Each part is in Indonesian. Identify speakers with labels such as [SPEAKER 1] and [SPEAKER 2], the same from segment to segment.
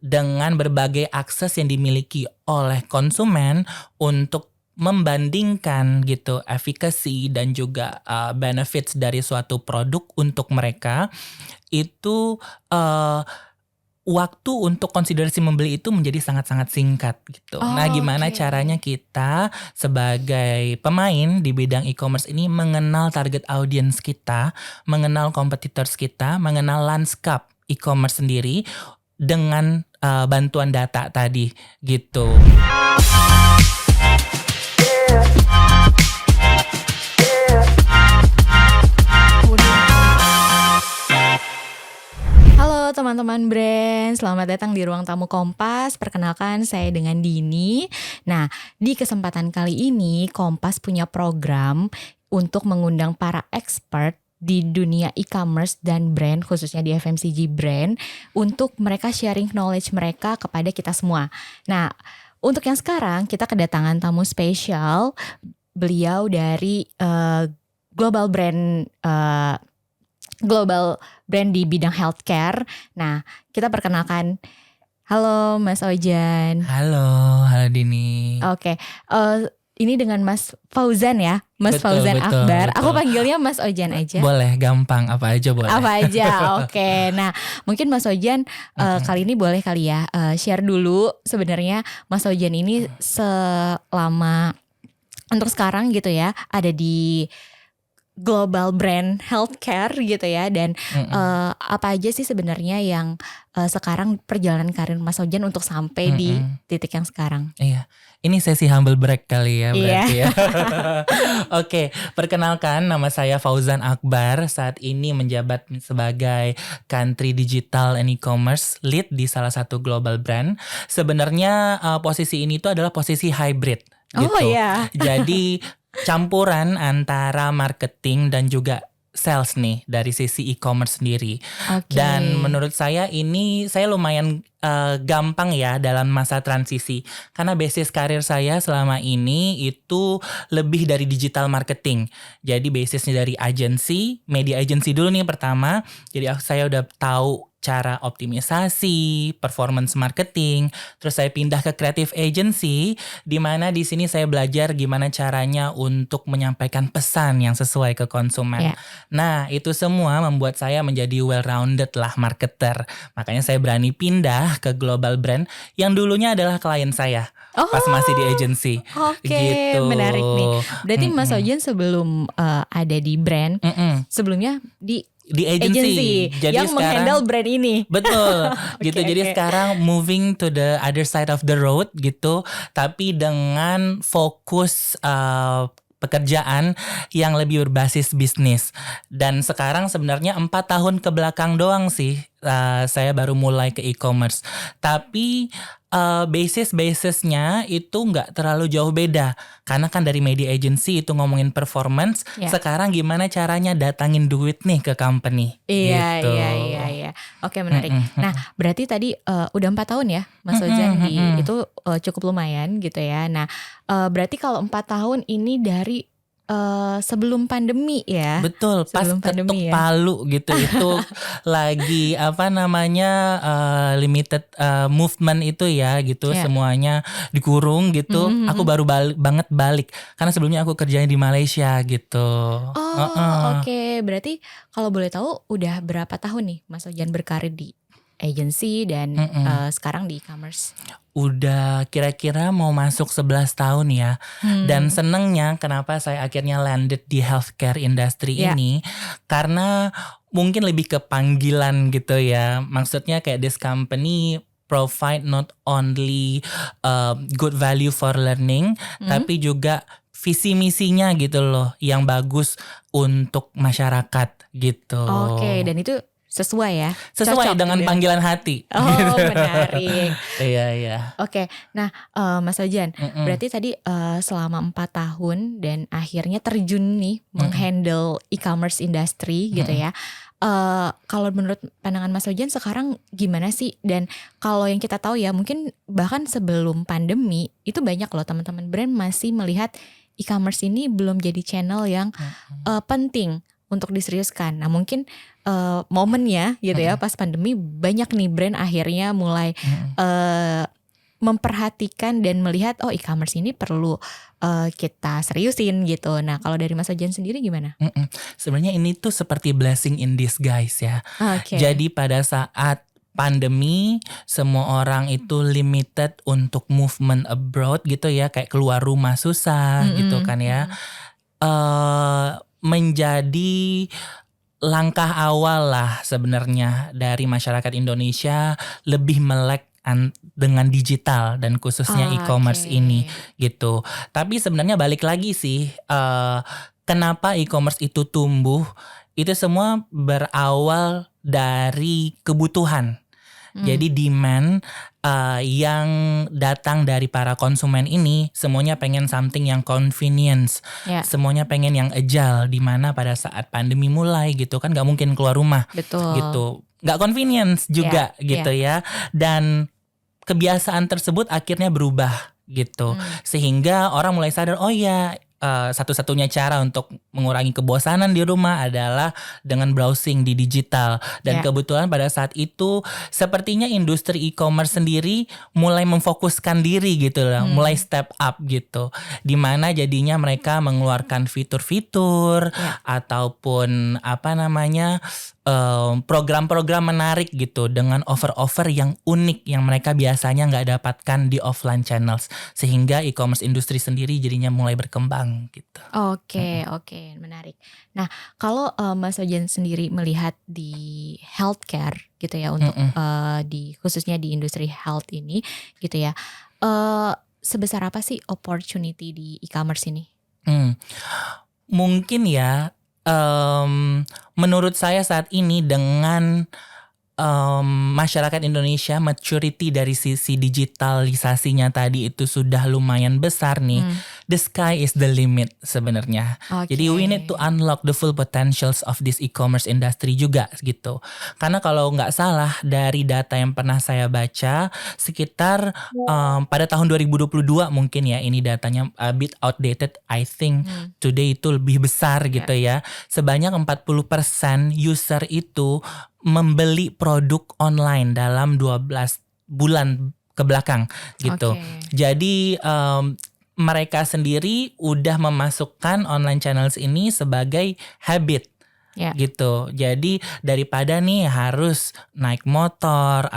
[SPEAKER 1] dengan berbagai akses yang dimiliki oleh konsumen untuk membandingkan gitu efficacy dan juga benefits dari suatu produk untuk mereka, itu waktu untuk konsiderasi membeli itu menjadi sangat-sangat singkat gitu. Nah, gimana caranya kita sebagai pemain di bidang e-commerce ini mengenal target audience kita, mengenal competitors kita, mengenal lanskap e-commerce sendiri dengan bantuan data tadi gitu.
[SPEAKER 2] Halo teman-teman brand, selamat datang di Ruang Tamu Kompas. Perkenalkan, saya dengan Dini. Nah, di kesempatan kali ini Kompas punya program untuk mengundang para expert di dunia e-commerce dan brand, khususnya di FMCG brand, untuk mereka sharing knowledge mereka kepada kita semua. Nah, untuk yang sekarang kita kedatangan tamu spesial, beliau dari global brand di bidang healthcare. Nah, kita perkenalkan. Halo Mas Ojan.
[SPEAKER 1] Halo Dini.
[SPEAKER 2] Oke, ini dengan Mas Fauzan ya, Mas Fauzan Akbar. Aku panggilnya Mas Ojan aja.
[SPEAKER 1] Boleh, gampang, apa aja boleh.
[SPEAKER 2] Apa aja, oke. Nah, mungkin Mas Ojan kali ini boleh kali ya share dulu sebenarnya Mas Ojan ini selama untuk sekarang gitu ya ada di global brand healthcare gitu ya, dan apa aja sih sebenarnya yang sekarang perjalanan karir Mas Ojan untuk sampai di titik yang sekarang.
[SPEAKER 1] Iya, ini sesi humble break kali ya berarti ya. Oke, perkenalkan nama saya Fauzan Akbar, saat ini menjabat sebagai Country Digital and E-commerce Lead di salah satu global brand. Sebenarnya posisi ini tuh adalah posisi hybrid gitu.
[SPEAKER 2] Oh iya.
[SPEAKER 1] Jadi campuran antara marketing dan juga sales nih dari sisi e-commerce sendiri.
[SPEAKER 2] Okay.
[SPEAKER 1] Dan menurut saya ini saya lumayan gampang ya dalam masa transisi, karena basis karir saya selama ini itu lebih dari digital marketing. Jadi basisnya dari agency, media agency dulu nih pertama. Jadi saya udah tahu cara optimisasi, performance marketing, terus saya pindah ke creative agency, di mana di sini saya belajar gimana caranya untuk menyampaikan pesan yang sesuai ke konsumen. Yeah. Nah, itu semua membuat saya menjadi well-rounded lah marketer. Makanya saya berani pindah ke global brand yang dulunya adalah klien saya pas masih di agency.
[SPEAKER 2] Oke,
[SPEAKER 1] gitu.
[SPEAKER 2] Menarik nih. Berarti Mas Ojan sebelum ada di brand, sebelumnya di agency jadi yang sekarang menghandle brand ini.
[SPEAKER 1] Betul. Gitu. Jadi sekarang moving to the other side of the road gitu, tapi dengan fokus pekerjaan yang lebih berbasis bisnis. Dan sekarang sebenarnya 4 tahun ke belakang doang sih saya baru mulai ke e-commerce. Tapi basisnya itu nggak terlalu jauh beda, karena kan dari media agency itu ngomongin performance. Sekarang gimana caranya datangin duit nih ke company.
[SPEAKER 2] Iya,
[SPEAKER 1] gitu.
[SPEAKER 2] Iya. Oke, menarik. Nah, berarti tadi udah 4 tahun ya Mas Ojan itu cukup lumayan gitu ya. Nah, berarti kalau 4 tahun ini dari sebelum pandemi ya.
[SPEAKER 1] Betul, pas ketuk palu gitu. Itu lagi limited movement itu ya gitu. Semuanya dikurung gitu. Aku baru balik karena sebelumnya aku kerjanya di Malaysia gitu.
[SPEAKER 2] Oke. Berarti kalau boleh tahu udah berapa tahun nih Mas Ojan berkarir di agency dan sekarang di e-commerce?
[SPEAKER 1] Udah kira-kira mau masuk 11 tahun ya. Dan senengnya kenapa saya akhirnya landed di healthcare industry ini, karena mungkin lebih ke panggilan gitu ya. Maksudnya kayak this company provide not only good value for learning, tapi juga visi misinya gitu loh yang bagus untuk masyarakat gitu.
[SPEAKER 2] Oke, dan itu sesuai ya?
[SPEAKER 1] Sesuai dengan panggilan hati.
[SPEAKER 2] Oh, gitu. Menarik.
[SPEAKER 1] Iya.
[SPEAKER 2] Oke, nah Mas Ojan, berarti tadi selama 4 tahun dan akhirnya terjun nih menghandle e-commerce industry gitu ya. Kalau menurut pandangan Mas Ojan sekarang gimana sih? Dan kalau yang kita tahu ya, mungkin bahkan sebelum pandemi itu banyak loh teman-teman brand masih melihat e-commerce ini belum jadi channel yang penting untuk diseriuskan. Nah mungkin momennya gitu ya pas pandemi banyak nih brand akhirnya mulai memperhatikan dan melihat e-commerce ini perlu kita seriusin gitu. Nah kalau dari Mas Ojan sendiri gimana?
[SPEAKER 1] Sebenarnya ini tuh seperti blessing in disguise ya.
[SPEAKER 2] Oke.
[SPEAKER 1] Jadi pada saat pandemi semua orang itu limited untuk movement abroad gitu ya, kayak keluar rumah susah gitu kan ya. Menjadi langkah awal lah sebenarnya dari masyarakat Indonesia lebih melek dengan digital dan khususnya e-commerce ini gitu. Tapi sebenarnya balik lagi sih, kenapa e-commerce itu tumbuh, itu semua berawal dari kebutuhan. Jadi demand yang datang dari para konsumen ini semuanya pengen something yang convenience, semuanya pengen yang agile, dimana pada saat pandemi mulai gitu kan gak mungkin keluar rumah.
[SPEAKER 2] Betul.
[SPEAKER 1] Gitu, gak convenience juga gitu ya. Dan kebiasaan tersebut akhirnya berubah gitu, sehingga orang mulai sadar satu-satunya cara untuk mengurangi kebosanan di rumah adalah dengan browsing di digital. Dan kebetulan pada saat itu sepertinya industri e-commerce sendiri mulai memfokuskan diri gitu loh, mulai step up gitu. Dimana jadinya mereka mengeluarkan fitur-fitur ataupun program-program menarik gitu dengan offer-offer yang unik yang mereka biasanya nggak dapatkan di offline channels, sehingga e-commerce industri sendiri jadinya mulai berkembang gitu.
[SPEAKER 2] Oke, menarik. Nah, kalau Mas Ojan sendiri melihat di healthcare gitu ya untuk khususnya di industri health ini gitu ya, sebesar apa sih opportunity di e-commerce ini?
[SPEAKER 1] Mungkin ya, menurut saya saat ini dengan masyarakat Indonesia maturity dari sisi digitalisasinya tadi itu sudah lumayan besar nih. The sky is the limit sebenarnya. Jadi we need to unlock the full potentials of this e-commerce industry juga gitu. Karena kalau nggak salah dari data yang pernah saya baca sekitar pada tahun 2022 mungkin ya, ini datanya a bit outdated, I think today itu lebih besar gitu ya. Sebanyak 40% user itu membeli produk online dalam 12 bulan ke belakang gitu. Jadi mereka sendiri udah memasukkan online channels ini sebagai habit gitu. Jadi daripada nih harus naik motor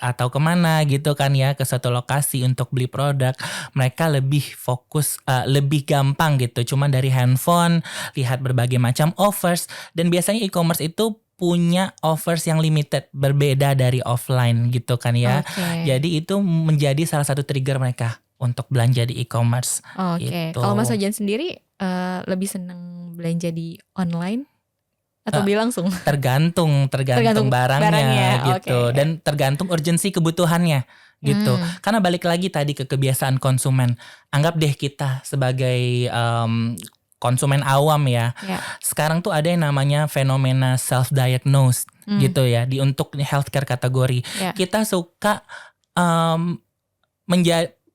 [SPEAKER 1] atau kemana gitu kan ya, ke suatu lokasi untuk beli produk, mereka lebih fokus, lebih gampang gitu, cuman dari handphone lihat berbagai macam offers. Dan biasanya e-commerce itu punya offers yang limited, berbeda dari offline gitu kan ya. Jadi itu menjadi salah satu trigger mereka untuk belanja di e-commerce. Gitu.
[SPEAKER 2] Kalau Mas Ojan sendiri lebih seneng belanja di online atau beli langsung?
[SPEAKER 1] Tergantung barangnya gitu. Dan tergantung urgensi kebutuhannya gitu. Karena balik lagi tadi ke kebiasaan konsumen. Anggap deh kita sebagai konsumen awam ya. Sekarang tuh ada yang namanya fenomena self-diagnose gitu ya. Untuk healthcare kategori. Kita suka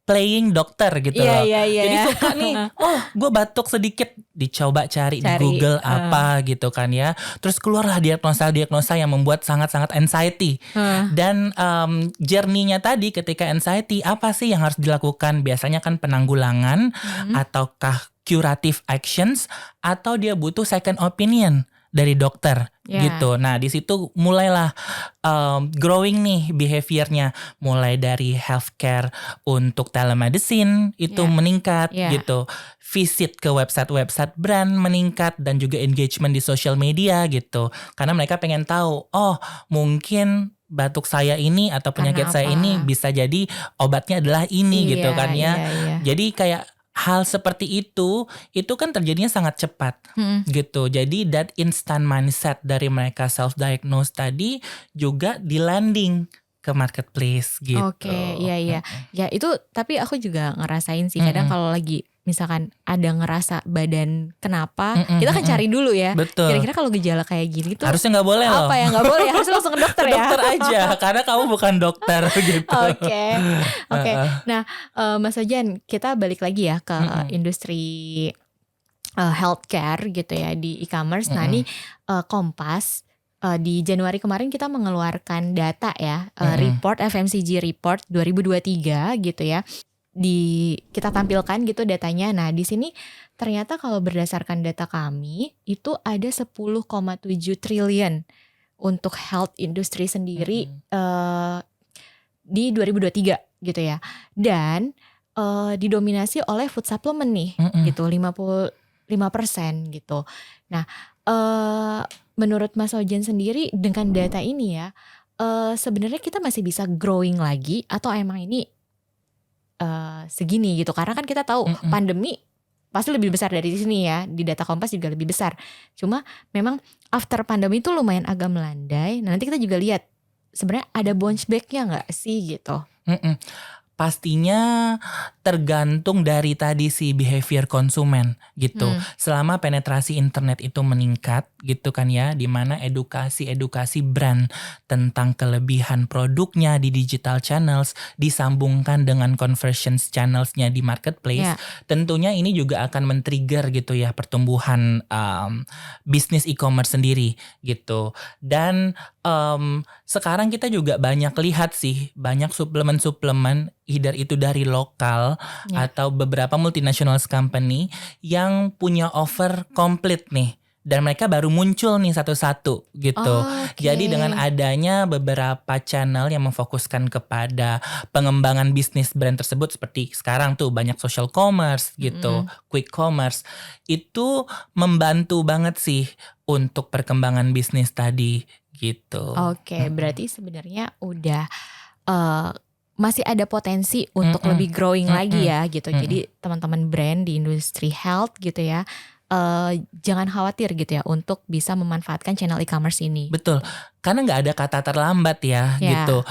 [SPEAKER 1] playing dokter gitu loh. Jadi suka nih, gue batuk sedikit, dicoba cari di Google apa gitu kan ya. Terus keluarlah diagnosa yang membuat sangat-sangat anxiety. Dan journey-nya tadi ketika anxiety, apa sih yang harus dilakukan? Biasanya kan penanggulangan ataukah curative actions, atau dia butuh second opinion dari dokter gitu. Nah di situ mulailah growing nih behaviornya, mulai dari healthcare untuk telemedicine itu meningkat gitu, visit ke website brand meningkat, dan juga engagement di social media gitu. Karena mereka pengen tahu, mungkin batuk saya ini atau penyakit saya ini bisa jadi obatnya adalah ini gitu kan ya. Jadi kayak hal seperti itu kan terjadinya sangat cepat gitu. Jadi that instant mindset dari mereka self-diagnose tadi juga di landing ke marketplace gitu.
[SPEAKER 2] Ya itu tapi aku juga ngerasain sih kadang kalau lagi misalkan ada ngerasa badan kenapa, kita kan cari dulu ya.
[SPEAKER 1] Betul.
[SPEAKER 2] Kira-kira kalau gejala kayak gini tuh
[SPEAKER 1] harusnya nggak boleh loh.
[SPEAKER 2] Apa yang nggak boleh? Harus langsung ke dokter ya.
[SPEAKER 1] Dokter aja, karena kamu bukan dokter gitu.
[SPEAKER 2] Oke. Nah, Mas Ojan, kita balik lagi ya ke industri healthcare gitu ya di e-commerce. Nah ini Kompas di Januari kemarin kita mengeluarkan data ya, report FMCG report 2023 gitu ya. Kita tampilkan gitu datanya. Nah, di sini ternyata kalau berdasarkan data kami itu ada 10,7 triliun untuk health industry sendiri di 2023 gitu ya. Dan didominasi oleh food supplement nih gitu 55% gitu. Nah, menurut Mas Ojan sendiri dengan data ini ya, sebenarnya kita masih bisa growing lagi atau emang ini segini gitu? Karena kan kita tahu pandemi pasti lebih besar dari sini ya, di data Kompas juga lebih besar. Cuma memang after pandemi itu lumayan agak melandai. Nah, nanti kita juga lihat sebenarnya ada bounce back-nya nggak sih gitu?
[SPEAKER 1] Pastinya tergantung dari tadi si behavior konsumen gitu. Selama penetrasi internet itu meningkat gitu kan ya, dimana edukasi brand tentang kelebihan produknya di digital channels disambungkan dengan conversion channelsnya di marketplace, tentunya ini juga akan men-trigger gitu ya pertumbuhan bisnis e-commerce sendiri gitu. Dan sekarang kita juga banyak lihat sih, banyak suplemen-suplemen either itu dari lokal atau beberapa multinational company yang punya offer komplit nih. Dan mereka baru muncul nih satu-satu gitu. Jadi dengan adanya beberapa channel yang memfokuskan kepada pengembangan bisnis brand tersebut, seperti sekarang tuh banyak social commerce gitu, quick commerce, itu membantu banget sih untuk perkembangan bisnis tadi gitu.
[SPEAKER 2] Berarti sebenarnya udah masih ada potensi untuk lebih growing lagi ya gitu. Jadi teman-teman brand di industri health gitu ya, jangan khawatir gitu ya untuk bisa memanfaatkan channel e-commerce ini.
[SPEAKER 1] Betul, karena nggak ada kata terlambat ya gitu.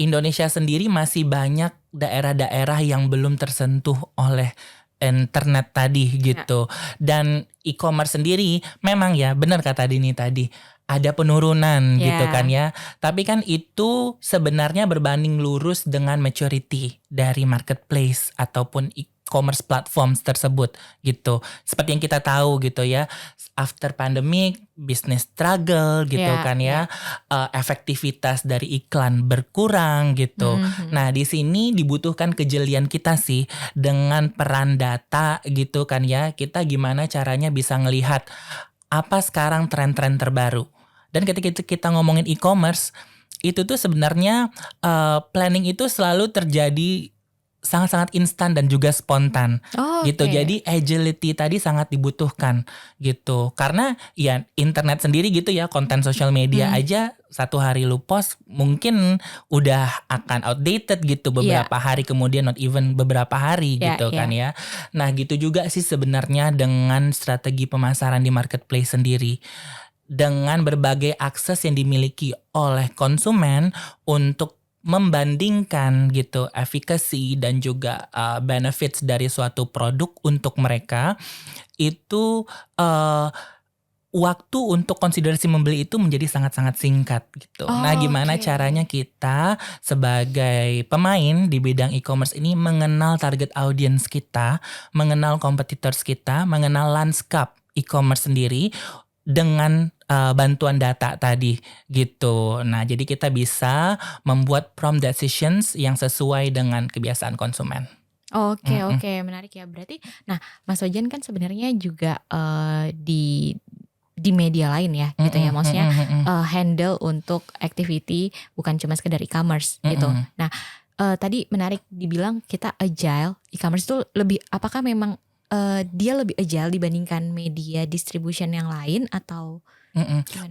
[SPEAKER 1] Indonesia sendiri masih banyak daerah-daerah yang belum tersentuh oleh internet tadi gitu. Dan e-commerce sendiri memang ya benar kata Dini tadi, ada penurunan gitu kan ya. Tapi kan itu sebenarnya berbanding lurus dengan maturity dari marketplace ataupun e-commerce platforms tersebut gitu. Seperti yang kita tahu gitu ya, after pandemic business struggle gitu kan ya. Efektivitas dari iklan berkurang gitu. Nah, di sini dibutuhkan kejelian kita sih dengan peran data gitu kan ya. Kita gimana caranya bisa ngelihat apa sekarang tren-tren terbaru. Dan ketika kita ngomongin e-commerce, itu tuh sebenarnya planning itu selalu terjadi sangat-sangat instan dan juga spontan gitu. Jadi agility tadi sangat dibutuhkan gitu. Karena ya internet sendiri gitu ya, konten social media aja satu hari lu post mungkin udah akan outdated gitu beberapa hari kemudian, not even beberapa hari gitu kan ya. Nah gitu juga sih sebenarnya dengan strategi pemasaran di marketplace sendiri. Dengan berbagai akses yang dimiliki oleh konsumen untuk membandingkan gitu efficacy dan juga benefits dari suatu produk untuk mereka, itu waktu untuk konsiderasi membeli itu menjadi sangat-sangat singkat gitu. Nah gimana caranya kita sebagai pemain di bidang e-commerce ini mengenal target audience kita, mengenal competitors kita, mengenal landscape e-commerce sendiri dengan bantuan data tadi gitu. Nah jadi kita bisa membuat prompt decisions yang sesuai dengan kebiasaan konsumen.
[SPEAKER 2] Oke, menarik ya. Berarti nah Mas Ojan kan sebenarnya juga di media lain ya gitu ya. Maksudnya handle untuk activity bukan cuma sekedar e-commerce gitu. Nah tadi menarik dibilang kita agile, e-commerce itu lebih, apakah memang dia lebih agile dibandingkan media distribution yang lain atau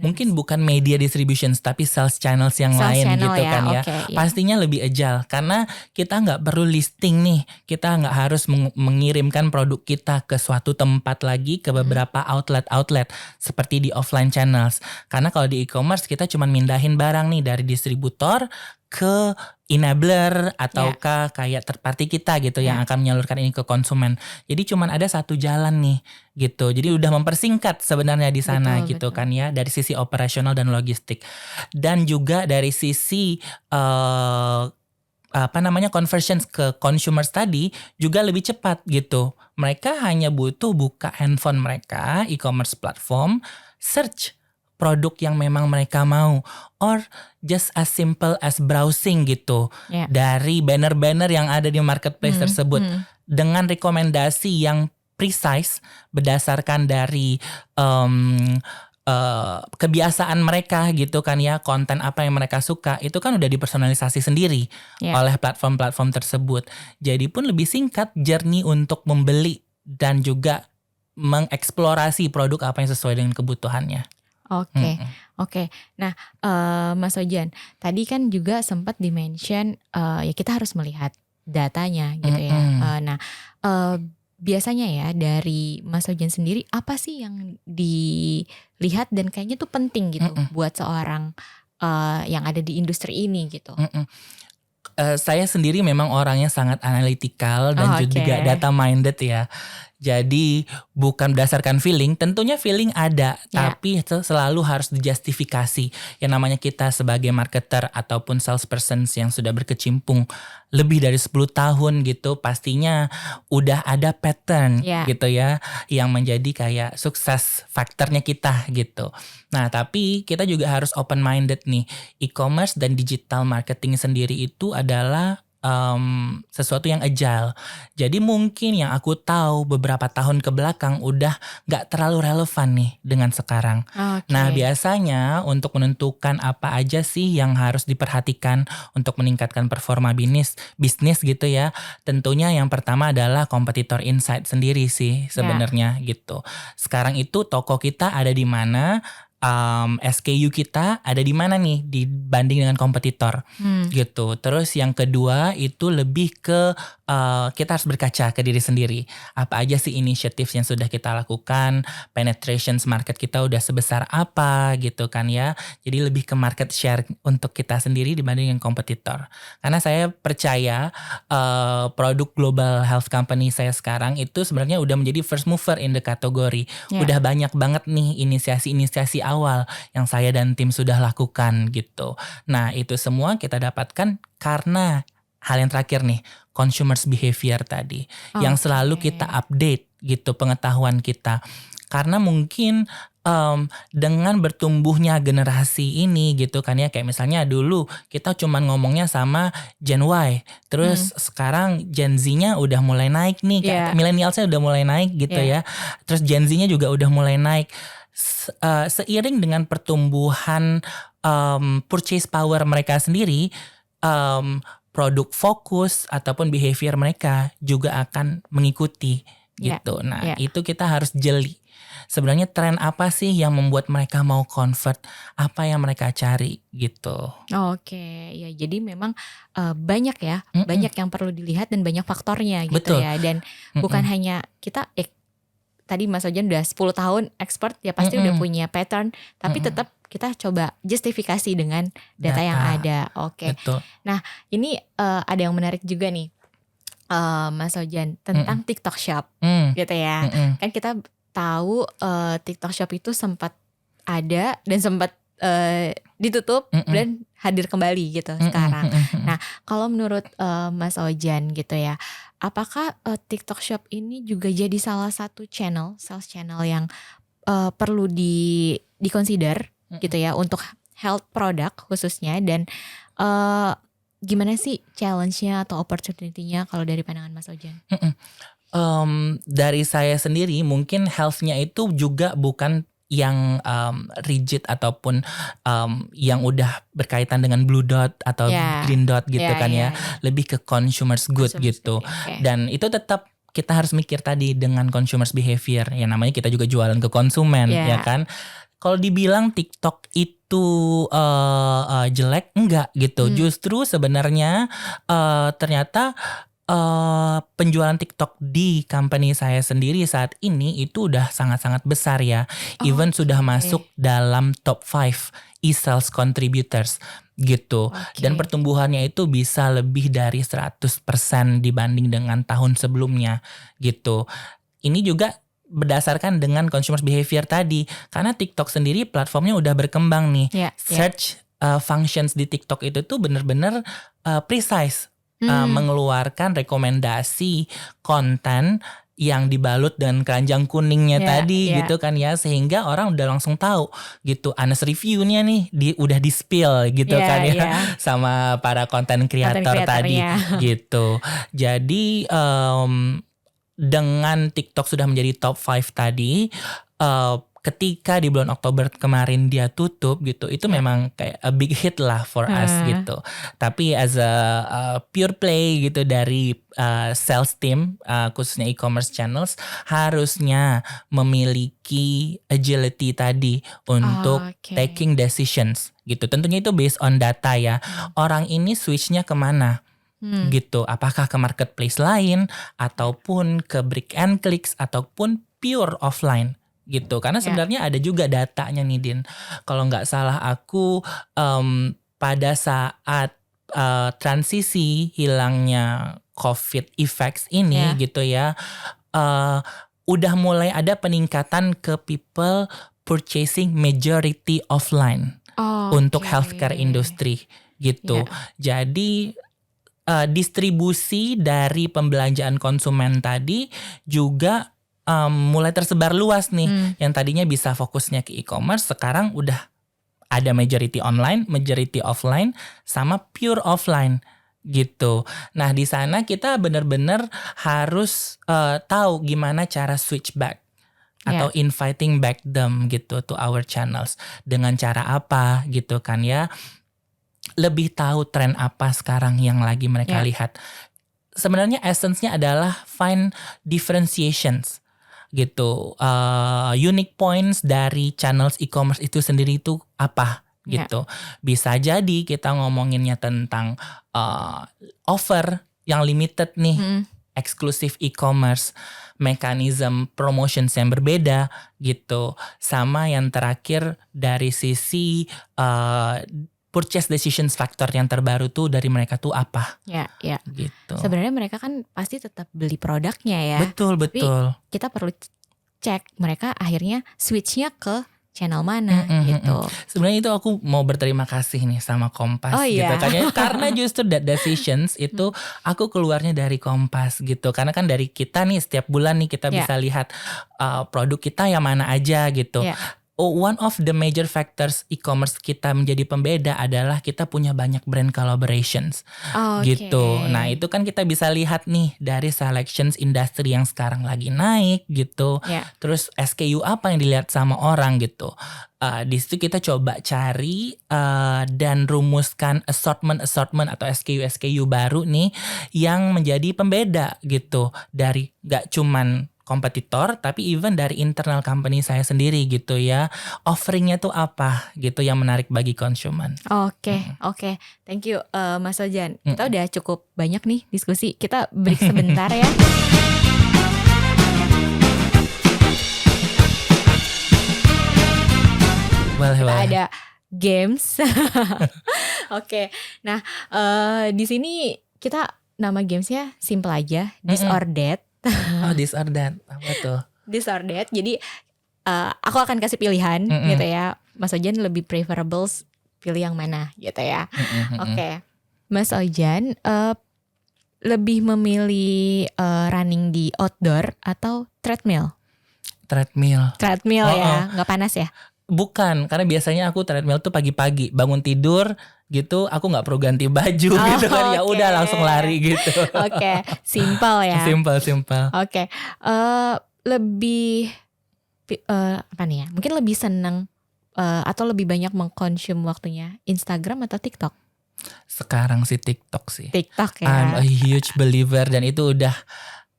[SPEAKER 1] mungkin bukan media distribution tapi sales channels yang lain gitu kan ya. Pastinya lebih agile karena kita nggak perlu listing nih, kita nggak harus mengirimkan produk kita ke suatu tempat lagi, ke beberapa outlet seperti di offline channels. Karena kalau di e-commerce kita cuma mindahin barang nih dari distributor ke enabler ataukah kayak third party kita gitu yang akan menyalurkan ini ke konsumen. Jadi cuman ada satu jalan nih gitu. Jadi udah mempersingkat sebenarnya di sana gitu kan ya, dari sisi operasional dan logistik. Dan juga dari sisi conversions ke consumers tadi juga lebih cepat gitu. Mereka hanya butuh buka handphone mereka, e-commerce platform, search produk yang memang mereka mau, or just as simple as browsing gitu dari banner-banner yang ada di marketplace tersebut dengan rekomendasi yang precise berdasarkan dari kebiasaan mereka gitu kan ya, konten apa yang mereka suka itu kan udah dipersonalisasi sendiri oleh platform-platform tersebut. Jadi pun lebih singkat journey untuk membeli dan juga mengeksplorasi produk apa yang sesuai dengan kebutuhannya.
[SPEAKER 2] Oke. Nah, Mas Ojan, tadi kan juga sempat dimention ya kita harus melihat datanya gitu ya. Nah, biasanya ya dari Mas Ojan sendiri apa sih yang dilihat dan kayaknya tuh penting gitu buat seorang yang ada di industri ini gitu?
[SPEAKER 1] Saya sendiri memang orangnya sangat analytical dan juga data minded ya. Jadi bukan berdasarkan feeling, tentunya feeling ada, tapi selalu harus dijustifikasi. Yang namanya kita sebagai marketer ataupun salesperson yang sudah berkecimpung lebih dari 10 tahun gitu, pastinya udah ada pattern gitu ya, yang menjadi kayak sukses faktornya kita gitu. Nah tapi kita juga harus open minded nih, e-commerce dan digital marketing sendiri itu adalah sesuatu yang agile. Jadi mungkin yang aku tahu beberapa tahun ke belakang udah gak terlalu relevan nih dengan sekarang. Nah biasanya untuk menentukan apa aja sih yang harus diperhatikan untuk meningkatkan performa bisnis gitu ya. Tentunya yang pertama adalah competitor insight sendiri sih sebenarnya gitu. Sekarang itu toko kita ada di mana, SKU kita ada di mana nih dibanding dengan kompetitor gitu. Terus yang kedua itu lebih ke kita harus berkaca ke diri sendiri. Apa aja sih inisiatif yang sudah kita lakukan, penetration market kita udah sebesar apa gitu kan ya. Jadi lebih ke market share untuk kita sendiri dibanding dengan kompetitor. Karena saya percaya produk global health company saya sekarang itu sebenarnya udah menjadi first mover in the category. Udah banyak banget nih inisiasi awal yang saya dan tim sudah lakukan gitu. Nah itu semua kita dapatkan karena hal yang terakhir nih, consumers behavior tadi, yang selalu kita update gitu pengetahuan kita. Karena mungkin dengan bertumbuhnya generasi ini gitu kan ya, kayak misalnya dulu kita cuman ngomongnya sama Gen Y, terus sekarang Gen Z-nya udah mulai naik nih, kayak millennials-nya udah mulai naik gitu ya, terus Gen Z-nya juga udah mulai naik. Seiring dengan pertumbuhan purchase power mereka sendiri, produk fokus ataupun behavior mereka juga akan mengikuti gitu. Nah itu kita harus jeli. Sebenarnya tren apa sih yang membuat mereka mau convert, apa yang mereka cari gitu.
[SPEAKER 2] Ya jadi memang banyak ya, banyak yang perlu dilihat dan banyak faktornya gitu. Betul. Ya. Dan bukan hanya kita tadi Mas Ojan udah 10 tahun expert ya pasti udah punya pattern, tapi tetap kita coba justifikasi dengan data yang ada. Betul. Nah ini ada yang menarik juga nih Mas Ojan tentang TikTok Shop gitu ya. Kan kita tahu TikTok Shop itu sempat ada dan sempat ditutup dan hadir kembali gitu sekarang. Nah kalau menurut Mas Ojan gitu ya, apakah TikTok Shop ini juga jadi salah satu sales channel yang perlu di-consider gitu ya untuk health product khususnya, dan gimana sih challenge-nya atau opportunity-nya kalau dari pandangan Mas Ojan?
[SPEAKER 1] Dari saya sendiri mungkin health-nya itu juga bukan yang rigid ataupun yang udah berkaitan dengan blue dot atau green dot gitu kan ya. Lebih ke consumers good gitu. Dan itu tetap kita harus mikir tadi dengan consumers behavior. Ya namanya kita juga jualan ke konsumen ya kan. Kalau dibilang TikTok itu jelek, enggak gitu. Justru sebenarnya ternyata penjualan TikTok di company saya sendiri saat ini itu udah sangat-sangat besar ya. Even sudah masuk dalam top 5 e-sales contributors gitu. Dan pertumbuhannya itu bisa lebih dari 100% dibanding dengan tahun sebelumnya gitu. Ini juga berdasarkan dengan consumer behavior tadi. Karena TikTok sendiri platformnya udah berkembang nih. Search functions di TikTok itu tuh bener-bener precise. mengeluarkan rekomendasi konten yang dibalut dengan keranjang kuningnya tadi gitu kan ya, sehingga orang udah langsung tahu gitu honest review-nya nih udah di spill gitu kan ya sama para konten kreator tadi gitu. Jadi dengan TikTok sudah menjadi top 5 tadi, ketika di bulan Oktober kemarin dia tutup gitu, itu memang kayak a big hit lah for us gitu. Tapi as a pure play gitu dari sales team, khususnya e-commerce channels, harusnya memiliki agility tadi untuk taking decisions gitu. Tentunya itu based on data ya. Orang ini switchnya kemana? Gitu, apakah ke marketplace lain ataupun ke brick and clicks ataupun pure offline gitu, karena sebenarnya ada juga datanya nih Din. Kalau nggak salah aku pada saat transisi hilangnya COVID effects ini gitu ya, udah mulai ada peningkatan ke people purchasing majority offline untuk healthcare industry gitu. Jadi distribusi dari pembelanjaan konsumen tadi juga mulai tersebar luas nih. Yang tadinya bisa fokusnya ke e-commerce, sekarang udah ada majority online, majority offline, sama pure offline gitu. Nah di sana kita benar-benar harus tahu gimana cara switch back atau inviting back them gitu to our channels. Dengan cara apa gitu kan ya. Lebih tahu tren apa sekarang yang lagi mereka lihat. Sebenarnya essence-nya adalah find differentiations gitu, unique points dari channels e-commerce itu sendiri itu apa gitu. Bisa jadi kita ngomonginnya tentang offer yang limited nih, eksklusif e-commerce, mekanisme promotions yang berbeda gitu, sama yang terakhir dari sisi purchase decisions factor yang terbaru tuh dari mereka tuh apa? Gitu.
[SPEAKER 2] Sebenarnya mereka kan pasti tetap beli produknya ya.
[SPEAKER 1] Betul.
[SPEAKER 2] Tapi kita perlu cek mereka akhirnya switchnya ke channel mana gitu.
[SPEAKER 1] Sebenarnya itu aku mau berterima kasih nih sama Kompas gitu. Karena justru that decisions itu aku keluarnya dari Kompas gitu. Karena kan dari kita nih setiap bulan nih kita bisa lihat produk kita yang mana aja gitu. One of the major factors e-commerce kita menjadi pembeda adalah kita punya banyak brand collaborations gitu. Nah itu kan kita bisa lihat nih dari selections industry yang sekarang lagi naik gitu. Terus SKU apa yang dilihat sama orang gitu. Di situ kita coba cari dan rumuskan assortment atau SKU baru nih yang menjadi pembeda gitu. Dari gak cuman kompetitor tapi even dari internal company saya sendiri gitu ya, offeringnya tuh apa gitu yang menarik bagi konsumen.
[SPEAKER 2] Oke. Thank you Mas Ojan. Kita udah cukup banyak nih diskusi, kita break sebentar ya. Kita ada games. Oke. Nah di sini kita nama gamesnya simple aja, This or That.
[SPEAKER 1] This or that, apa tuh?
[SPEAKER 2] This or that, jadi aku akan kasih pilihan gitu ya. Mas Ojan lebih preferable pilih yang mana gitu ya. Oke. Mas Ojan lebih memilih running di outdoor atau treadmill?
[SPEAKER 1] Treadmill
[SPEAKER 2] Ya, nggak panas ya?
[SPEAKER 1] Bukan, karena biasanya aku treadmill tuh pagi-pagi bangun tidur gitu, aku nggak perlu ganti baju gitu kan, ya udah langsung lari gitu.
[SPEAKER 2] Oke, simple ya.
[SPEAKER 1] Simple.
[SPEAKER 2] Oke, lebih apa nih ya? Mungkin lebih seneng atau lebih banyak mengkonsum waktunya Instagram atau TikTok?
[SPEAKER 1] Sekarang sih TikTok sih.
[SPEAKER 2] TikTok ya.
[SPEAKER 1] I'm a huge believer dan itu udah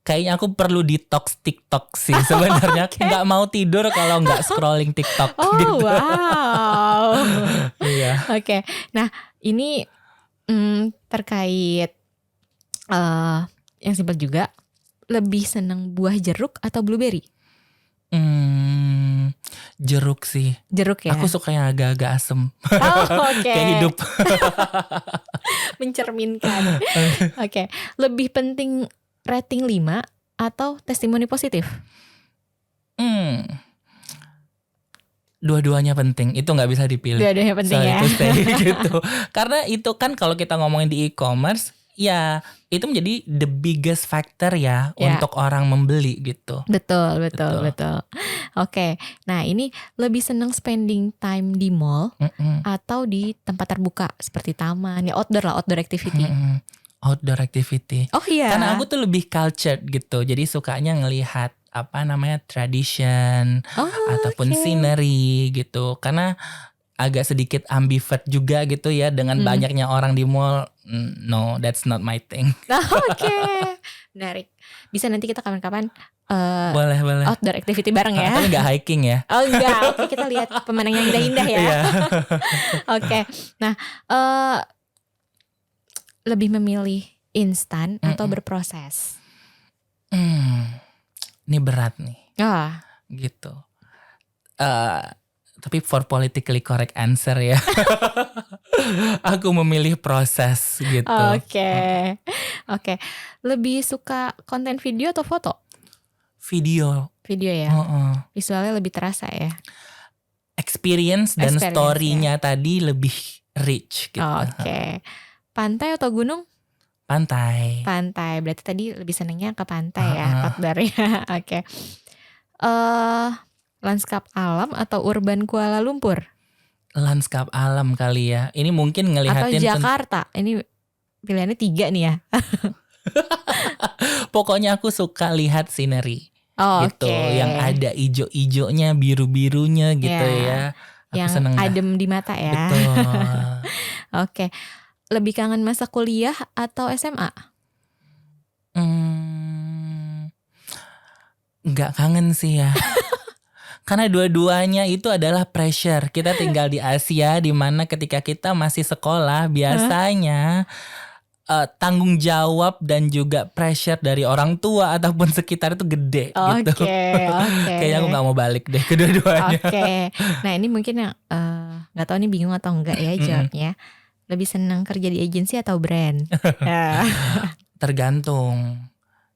[SPEAKER 1] kayaknya aku perlu detox TikTok sih sebenarnya. Nggak mau tidur kalau nggak scrolling TikTok.
[SPEAKER 2] Gitu. Wow.
[SPEAKER 1] Iya.
[SPEAKER 2] Oke. Nah ini terkait yang simpel juga. Lebih seneng buah jeruk atau blueberry?
[SPEAKER 1] Jeruk sih.
[SPEAKER 2] Jeruk ya.
[SPEAKER 1] Aku suka yang agak-agak asem. Kayak hidup.
[SPEAKER 2] Mencerminkan. Oke. Lebih penting rating 5 atau testimoni positif?
[SPEAKER 1] Dua-duanya penting, itu nggak bisa dipilih.
[SPEAKER 2] Dua-duanya penting ya.
[SPEAKER 1] Itu gitu. Karena itu kan kalau kita ngomongin di e-commerce, ya itu menjadi the biggest factor ya untuk orang membeli gitu.
[SPEAKER 2] Betul. Oke, nah ini lebih seneng spending time di mall atau di tempat terbuka seperti taman, ya outdoor activity.
[SPEAKER 1] Outdoor activity.
[SPEAKER 2] Oh iya.
[SPEAKER 1] Karena aku tuh lebih cultured gitu, jadi sukanya ngelihat tradition ataupun scenery gitu. Karena agak sedikit ambivert juga gitu ya dengan banyaknya orang di mall. No, that's not my thing.
[SPEAKER 2] Oke. Menarik. Bisa nanti kita kapan-kapan
[SPEAKER 1] boleh
[SPEAKER 2] outdoor activity bareng ya.
[SPEAKER 1] Tapi gak hiking ya.
[SPEAKER 2] Oh enggak. Oke, kita lihat pemandangan yang indah-indah ya. Oke. Nah, lebih memilih instan atau berproses?
[SPEAKER 1] Ini berat nih. Gitu. Tapi for politically correct answer ya. Aku memilih proses gitu.
[SPEAKER 2] Oke. Lebih suka konten video atau foto?
[SPEAKER 1] Video
[SPEAKER 2] ya. Visualnya lebih terasa ya.
[SPEAKER 1] Experience dan story-nya tadi lebih rich gitu.
[SPEAKER 2] Oke. Pantai atau gunung?
[SPEAKER 1] Pantai.
[SPEAKER 2] Berarti tadi lebih senengnya ke pantai ya, outdoor-nya. Oke. Lanskap alam atau urban Kuala Lumpur?
[SPEAKER 1] Lanskap alam kali ya. Ini mungkin ngelihatin
[SPEAKER 2] atau Jakarta. Ini pilihannya 3 nih ya.
[SPEAKER 1] Pokoknya aku suka lihat scenery. Gitu, yang ada ijo-ijonya, biru-birunya gitu ya. Aku
[SPEAKER 2] yang
[SPEAKER 1] seneng
[SPEAKER 2] adem di mata ya.
[SPEAKER 1] Betul.
[SPEAKER 2] Oke. Lebih kangen masa kuliah atau SMA?
[SPEAKER 1] Nggak kangen sih ya. Karena dua-duanya itu adalah pressure. Kita tinggal di Asia, di mana ketika kita masih sekolah biasanya tanggung jawab dan juga pressure dari orang tua ataupun sekitar itu gede gitu. Kayaknya aku nggak mau balik deh kedua-duanya.
[SPEAKER 2] Nah ini mungkin yang nggak tahu nih bingung atau enggak ya jawabnya. Lebih senang kerja di agensi atau brand?
[SPEAKER 1] Tergantung.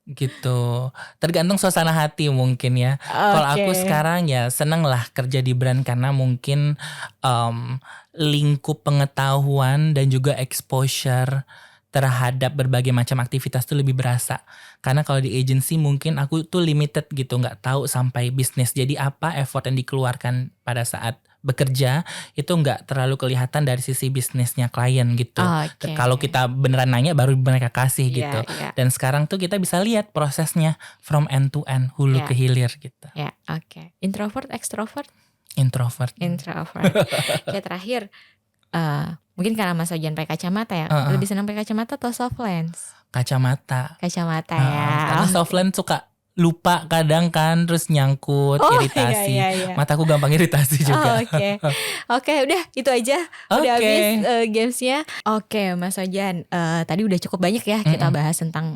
[SPEAKER 1] Gitu, tergantung suasana hati mungkin ya. Kalau aku sekarang ya seneng lah kerja di brand karena mungkin lingkup pengetahuan dan juga exposure terhadap berbagai macam aktivitas tuh lebih berasa. Karena kalau di agency mungkin aku tuh limited gitu, nggak tahu sampai bisnis. Jadi apa effort yang dikeluarkan pada saat bekerja itu nggak terlalu kelihatan dari sisi bisnisnya klien gitu. Kalau kita beneran nanya baru mereka kasih gitu. Dan sekarang tuh kita bisa lihat prosesnya from end to end, hulu ke hilir gitu.
[SPEAKER 2] Introvert, extrovert?
[SPEAKER 1] Introvert.
[SPEAKER 2] Kayak terakhir, mungkin karena Mas Ojan pakai kacamata ya. Lebih senang pakai kacamata atau soft lens?
[SPEAKER 1] Kacamata
[SPEAKER 2] ya.
[SPEAKER 1] Karena soft lens suka lupa kadang kan, terus nyangkut, iritasi. Mataku gampang iritasi juga.
[SPEAKER 2] Oke, udah itu aja. Udah habis gamesnya. Oke, Mas Ojan, tadi udah cukup banyak ya kita bahas tentang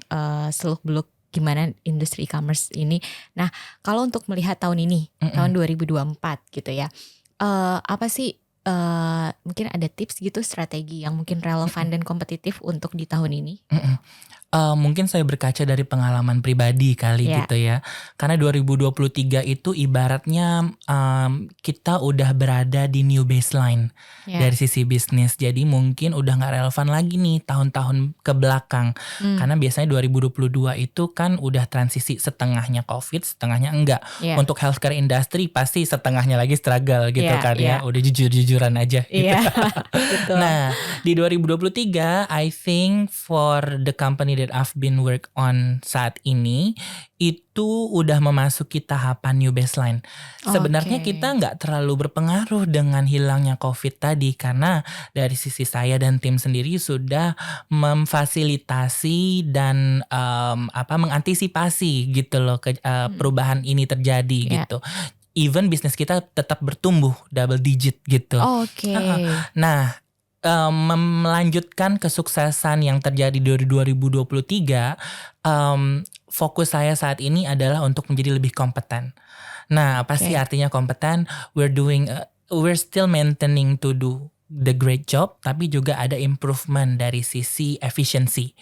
[SPEAKER 2] seluk-beluk gimana industri e-commerce ini. Nah, kalau untuk melihat tahun ini, tahun 2024 gitu ya, apa sih mungkin ada tips gitu, strategi yang mungkin relevan dan kompetitif untuk di tahun ini?
[SPEAKER 1] Mungkin saya berkaca dari pengalaman pribadi kali gitu ya. Karena 2023 itu ibaratnya kita udah berada di new baseline dari sisi bisnis. Jadi mungkin udah gak relevan lagi nih tahun-tahun ke belakang. Karena biasanya 2022 itu kan udah transisi, setengahnya COVID, setengahnya enggak. Untuk healthcare industry pasti setengahnya lagi struggle gitu kan ya. Udah jujur-jujuran aja gitu. Nah di 2023 I think for the company that I've been work on saat ini itu udah memasuki tahapan new baseline. Sebenarnya kita nggak terlalu berpengaruh dengan hilangnya COVID tadi karena dari sisi saya dan tim sendiri sudah memfasilitasi dan mengantisipasi gitu loh perubahan ini terjadi gitu. Even bisnis kita tetap bertumbuh double digit gitu. Nah, melanjutkan kesuksesan yang terjadi di 2023, fokus saya saat ini adalah untuk menjadi lebih kompeten. Nah, apa sih artinya kompeten? We're still maintaining to do the great job, tapi juga ada improvement dari sisi efficiency.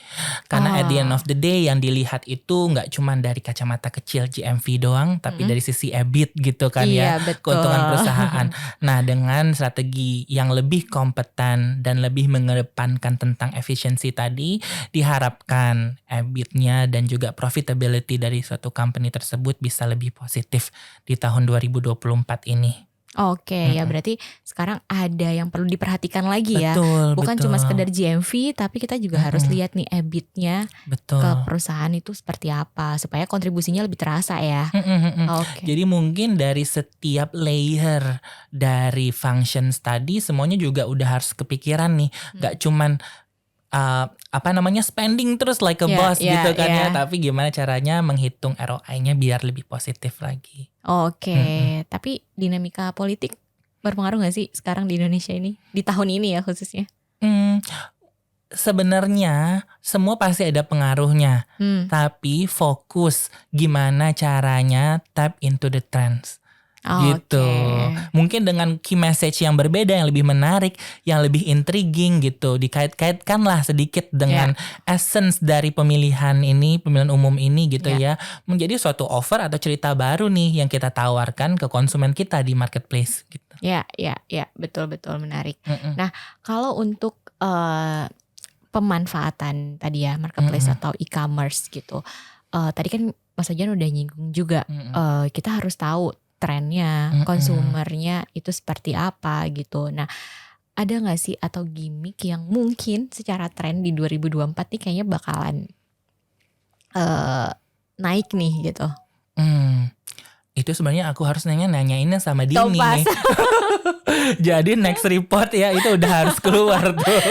[SPEAKER 1] Karena at the end of the day yang dilihat itu nggak cuma dari kacamata kecil GMV doang, tapi dari sisi EBIT gitu kan
[SPEAKER 2] Iya,
[SPEAKER 1] ya,
[SPEAKER 2] betul.
[SPEAKER 1] keuntungan perusahaan. Nah, dengan strategi yang lebih kompeten dan lebih mengedepankan tentang efisiensi tadi, diharapkan EBIT-nya dan juga profitability dari suatu company tersebut bisa lebih positif di tahun 2024 ini.
[SPEAKER 2] Oke, ya berarti sekarang ada yang perlu diperhatikan lagi ya.
[SPEAKER 1] Betul,
[SPEAKER 2] Bukan cuma
[SPEAKER 1] betul.
[SPEAKER 2] sekedar GMV, tapi kita juga harus lihat nih EBIT-nya
[SPEAKER 1] Betul.
[SPEAKER 2] ke perusahaan itu seperti apa supaya kontribusinya lebih terasa ya. Oke.
[SPEAKER 1] Jadi mungkin dari setiap layer dari functions tadi semuanya juga udah harus kepikiran nih, gak cuman spending terus like a boss gitu kan ya, tapi gimana caranya menghitung ROI-nya biar lebih positif lagi.
[SPEAKER 2] Oke, tapi dinamika politik berpengaruh gak sih sekarang di Indonesia ini, di tahun ini ya khususnya?
[SPEAKER 1] Sebenarnya semua pasti ada pengaruhnya, tapi fokus gimana caranya tap into the trends. Gitu. Mungkin dengan key message yang berbeda, yang lebih menarik, yang lebih intriguing gitu, dikait-kaitkanlah sedikit dengan essence dari pemilihan umum ini gitu ya, menjadi suatu offer atau cerita baru nih yang kita tawarkan ke konsumen kita di marketplace gitu.
[SPEAKER 2] Ya, betul menarik. Nah, kalau untuk pemanfaatan tadi ya marketplace atau e-commerce gitu, tadi kan Mas Ojan udah nyinggung juga, kita harus tahu trennya, konsumernya itu seperti apa gitu. Nah, ada gak sih atau gimmick yang mungkin secara tren di 2024 nih kayaknya bakalan naik nih gitu?
[SPEAKER 1] Itu sebenarnya aku harus nanyainnya sama Dini
[SPEAKER 2] Kompas.
[SPEAKER 1] nih. Jadi next report ya itu udah harus keluar tuh.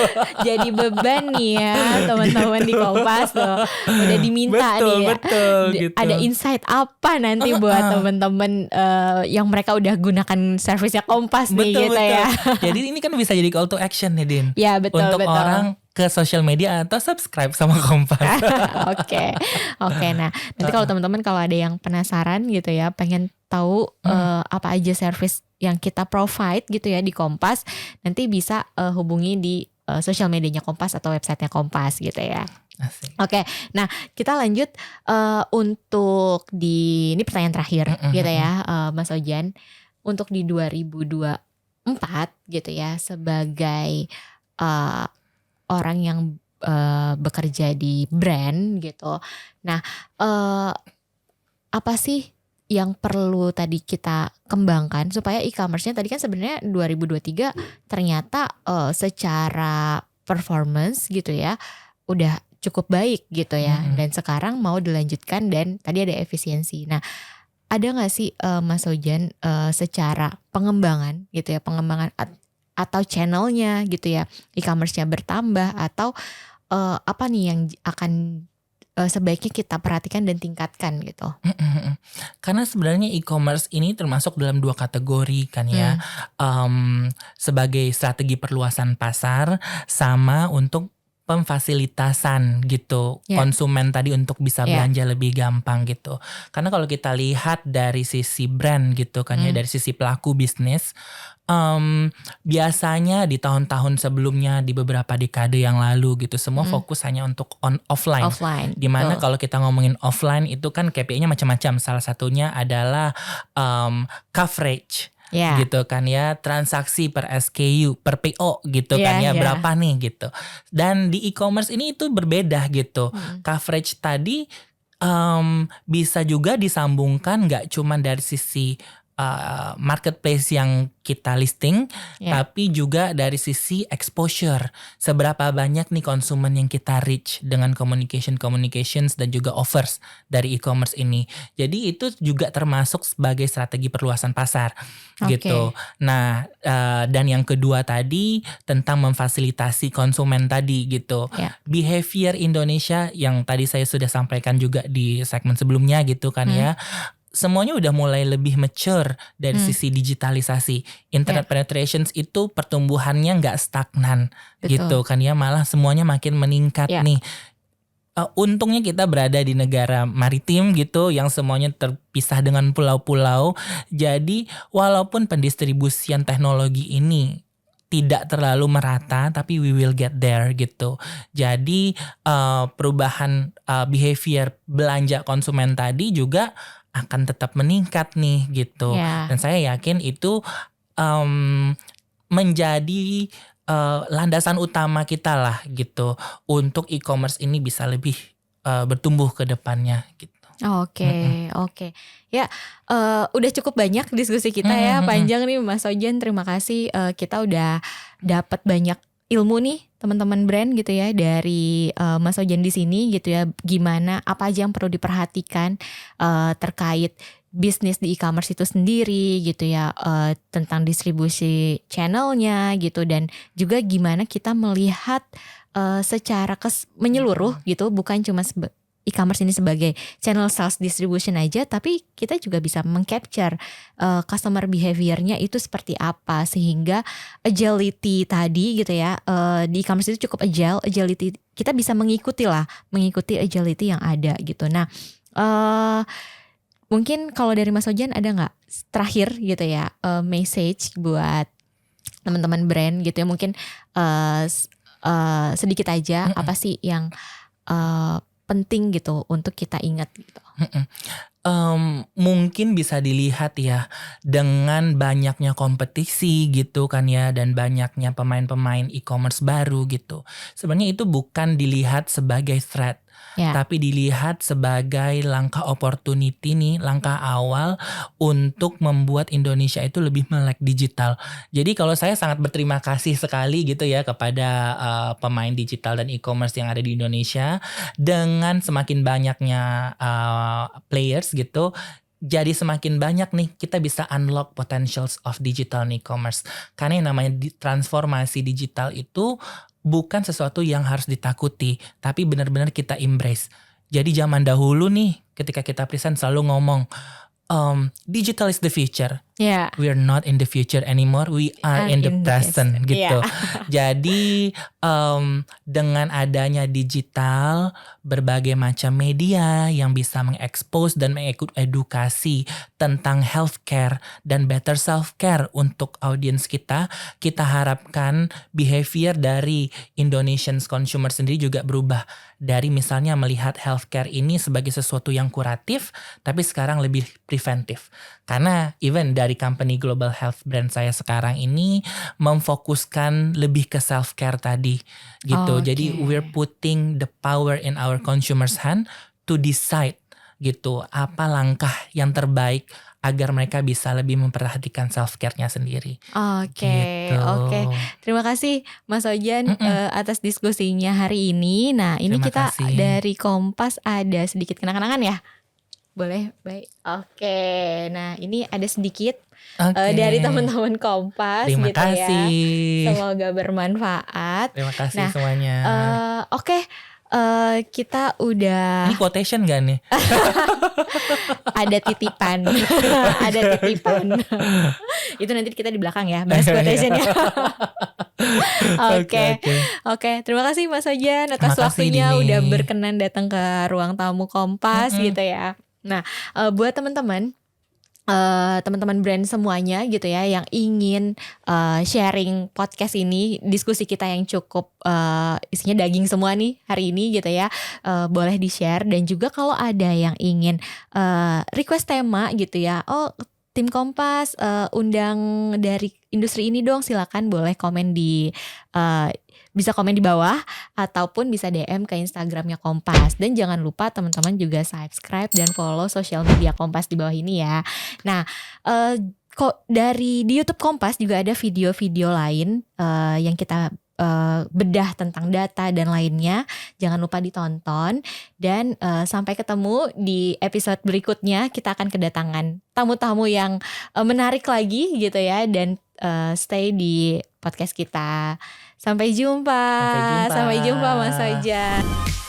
[SPEAKER 2] Jadi beban nih ya teman-teman di Kompas tuh. Udah diminta nih ya.
[SPEAKER 1] Betul gitu.
[SPEAKER 2] Ada insight apa nanti buat teman-teman yang mereka udah gunakan servisnya Kompas nih gitu ya.
[SPEAKER 1] Jadi ini kan bisa jadi call to action nih Din.
[SPEAKER 2] Ya betul.
[SPEAKER 1] Untuk orang ke social media atau subscribe sama Kompas.
[SPEAKER 2] Oke. Nah nanti kalau teman-teman kalau ada yang penasaran gitu ya, pengen tahu apa aja service yang kita provide gitu ya di Kompas, nanti bisa hubungi di social medianya Kompas atau websitenya Kompas gitu ya.
[SPEAKER 1] Asik.
[SPEAKER 2] Oke, nah kita lanjut untuk ini pertanyaan terakhir gitu ya, Mas Ojan, untuk di 2024 gitu ya sebagai orang yang bekerja di brand gitu. Nah, apa sih yang perlu tadi kita kembangkan supaya e-commerce-nya tadi kan sebenarnya 2023 ternyata secara performance gitu ya udah cukup baik gitu ya, dan sekarang mau dilanjutkan dan tadi ada efisiensi. Nah, ada nggak sih Mas Ojan secara pengembangan gitu ya, pengembangan atau channelnya gitu ya, e-commerce-nya bertambah atau apa nih yang akan sebaiknya kita perhatikan dan tingkatkan gitu?
[SPEAKER 1] Karena sebenarnya e-commerce ini termasuk dalam dua kategori kan ya, sebagai strategi perluasan pasar sama untuk pemfasilitasan gitu konsumen tadi untuk bisa belanja lebih gampang gitu. Karena kalau kita lihat dari sisi brand gitu kan ya, dari sisi pelaku bisnis, biasanya di tahun-tahun sebelumnya di beberapa dekade yang lalu gitu semua fokus hanya untuk offline. Dimana kalau kita ngomongin offline itu kan KPI-nya macam-macam. Salah satunya adalah coverage. Gitu kan ya, transaksi per SKU, per PO gitu kan ya, berapa nih gitu. Dan di e-commerce ini itu berbeda gitu. Coverage tadi bisa juga disambungkan gak cuma dari sisi marketplace yang kita listing, tapi juga dari sisi exposure. Seberapa banyak nih konsumen yang kita reach dengan communications dan juga offers dari e-commerce ini. Jadi itu juga termasuk sebagai strategi perluasan pasar gitu. Nah, dan yang kedua tadi tentang memfasilitasi konsumen tadi gitu. Behavior Indonesia yang tadi saya sudah sampaikan juga di segmen sebelumnya gitu kan ya. Semuanya udah mulai lebih mature dari sisi digitalisasi. Internet penetrations itu pertumbuhannya nggak stagnan. Gitu kan ya, malah semuanya makin meningkat nih. Untungnya kita berada di negara maritim gitu yang semuanya terpisah dengan pulau-pulau. Jadi walaupun pendistribusian teknologi ini tidak terlalu merata, tapi we will get there gitu. Jadi perubahan behavior belanja konsumen tadi juga akan tetap meningkat nih gitu.
[SPEAKER 2] Ya.
[SPEAKER 1] Dan saya yakin itu menjadi landasan utama kita lah gitu untuk e-commerce ini bisa lebih bertumbuh ke depannya gitu.
[SPEAKER 2] Oke. Ya, udah cukup banyak diskusi kita ya, panjang nih Mas Sojan. Terima kasih, kita udah dapat banyak ilmu nih teman-teman brand gitu ya dari Mas Sojan di sini gitu ya. Gimana apa aja yang perlu diperhatikan terkait bisnis di e-commerce itu sendiri gitu ya, tentang distribusi channelnya gitu, dan juga gimana kita melihat secara menyeluruh gitu, bukan cuma e-commerce ini sebagai channel sales distribution aja, tapi kita juga bisa mengcapture customer behaviornya itu seperti apa, sehingga agility tadi gitu ya, di e-commerce itu cukup agility kita bisa mengikuti agility yang ada gitu. Nah, mungkin kalau dari Mas Sojan ada nggak terakhir gitu ya, message buat teman-teman brand gitu ya, mungkin sedikit aja apa sih yang penting gitu untuk kita ingat gitu.
[SPEAKER 1] Mungkin bisa dilihat ya dengan banyaknya kompetisi gitu kan ya, dan banyaknya pemain-pemain e-commerce baru gitu. Sebenarnya itu bukan dilihat sebagai threat, tapi dilihat sebagai langkah opportunity nih, langkah awal untuk membuat Indonesia itu lebih melek digital. Jadi kalau saya sangat berterima kasih sekali gitu ya kepada pemain digital dan e-commerce yang ada di Indonesia, dengan semakin banyaknya players gitu. Jadi semakin banyak nih kita bisa unlock potentials of digital e-commerce. Karena yang namanya transformasi digital itu bukan sesuatu yang harus ditakuti, tapi benar-benar kita embrace. Jadi zaman dahulu nih ketika kita present selalu ngomong digital is the future. We are not in the future anymore, we are in the present gitu. Jadi dengan adanya digital, berbagai macam media yang bisa mengekspos dan mengedukasi tentang healthcare dan better self-care untuk audiens kita harapkan behavior dari Indonesian consumer sendiri juga berubah. Dari misalnya melihat healthcare ini sebagai sesuatu yang kuratif, tapi sekarang lebih preventif. Karena even dari company global health brand saya sekarang ini memfokuskan lebih ke self-care tadi gitu. Jadi we're putting the power in our consumers' hand to decide gitu apa langkah yang terbaik agar mereka bisa lebih memperhatikan self-care-nya sendiri.
[SPEAKER 2] Oke. Terima kasih Mas Sojan atas diskusinya hari ini. Nah, ini kita dari Kompas ada sedikit kenang-kenangan ya? Boleh, baik. Oke, nah ini ada sedikit dari teman-teman Kompas.
[SPEAKER 1] Terima
[SPEAKER 2] gitu
[SPEAKER 1] kasih.
[SPEAKER 2] Ya. Semoga bermanfaat.
[SPEAKER 1] Terima kasih semuanya.
[SPEAKER 2] Kita udah.
[SPEAKER 1] Ini quotation gak nih?
[SPEAKER 2] Ada titipan. Itu nanti kita di belakang ya, bahas quotationnya. Oke. Terima kasih Mas Sojan atas waktunya udah berkenan datang ke ruang tamu Kompas gitu ya. Nah, buat teman-teman brand semuanya gitu ya yang ingin sharing podcast ini, diskusi kita yang cukup isinya daging semua nih hari ini gitu ya, boleh di-share. Dan juga kalau ada yang ingin request tema gitu ya, tim Kompas undang dari industri ini dong, silakan boleh komen bisa komen di bawah ataupun bisa DM ke Instagramnya Kompas. Dan jangan lupa teman-teman juga subscribe dan follow sosial media Kompas di bawah ini ya. Nah, kok di YouTube Kompas juga ada video-video lain yang kita bedah tentang data dan lainnya. Jangan lupa ditonton. Dan sampai ketemu di episode berikutnya. Kita akan kedatangan tamu-tamu yang menarik lagi gitu ya. Dan stay di podcast kita. Sampai jumpa Mas Sojan.